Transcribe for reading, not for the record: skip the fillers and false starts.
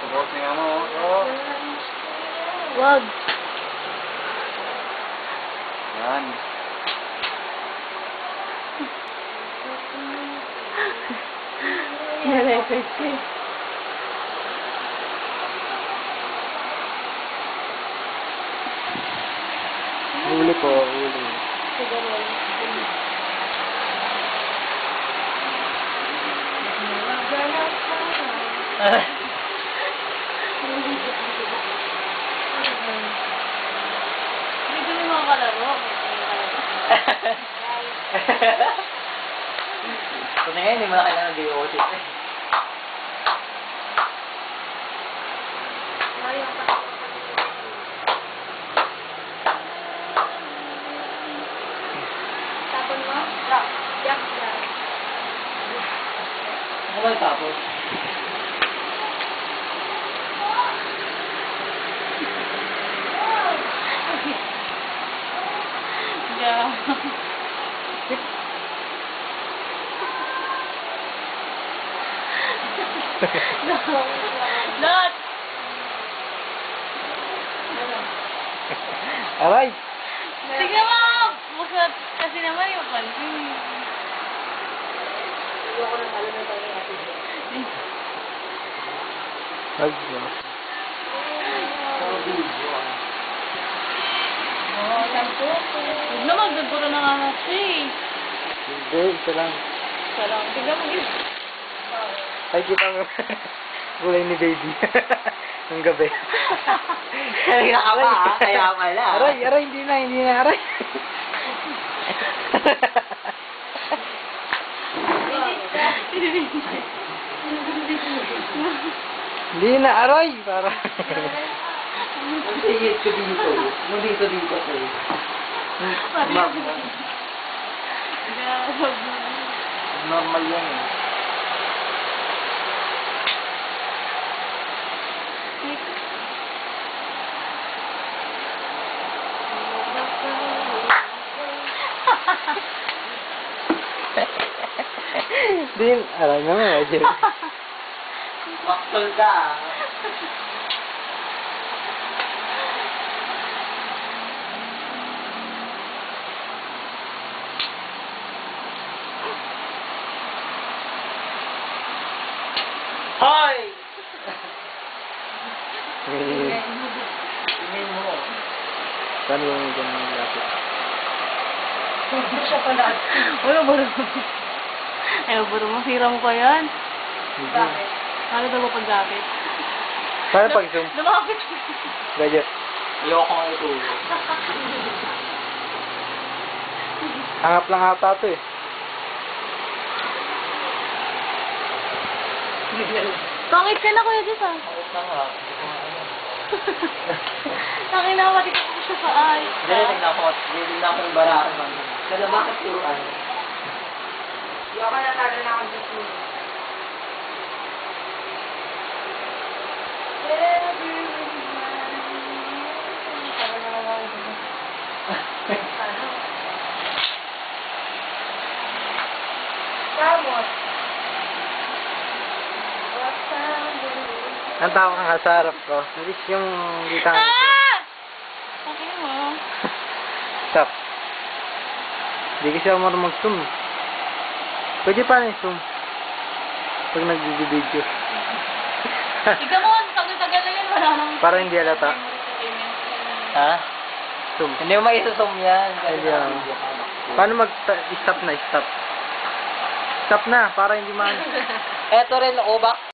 Subuot niya mo. Oo. Wag. Yan. Yan, effective. Huli po, huli. Hindi mo mga kalaro. Ito na yan, hindi mo na kailangan di-osit eh. Tapon mo? Rock. Yak. Ano ba yung tapos? Yeah. Not. Aray! Tignan mo! Musot kasi naman yung pansin. Ayoko na pala na tayo natin. Ay, Huwag na magdagpuro na nga kasi. hindi, isa lang. Sarang. Tignan mo yun. Ay, kita mo. Gulay ni baby. Nung gabi. Kanina ka pa ha, kaya pala. Aray, aray, hindi na, aray. Hindi na, aray. Para. Magsigit ko dito. Dito ko eh. Normal yan eh. Din, aray naman, Roger. Maktol ka ah. Hoy! Tingin mo. Saan yung ganun lapit? Hindi siya pala. Uy, buro mo. Ay, buro mo. Sira mo pa yan. Bakit? Ano daw ba pag-gamit? Paano pag-zoom? Lumapit. Roger. Ayoko nga ito. Hangap lang ata ito eh. Pangit ka na, Kuya Jess, ah. Ayos lang ha. Nakina, pati ko siya sa ayos. Dili na ako yung barakan man. Kaya bakit turuan? Yung ka natalo na ako dito. Ang tao kang hasarap ko. Hindi yung kita nga. Ah! Okay mo. Stop. Hindi kasi ako marunong mag-zoom. Pwede pa na yung zoom. Pag nag-video. Ikaw mo, tagal-tagal na yun. Wala nang... Para hindi halata. Ha? Zoom. Hindi mo maisasum yan. Hindi ako. Paano mag-stop na? Stop. Stop na, para hindi man. Eto rin, ubak.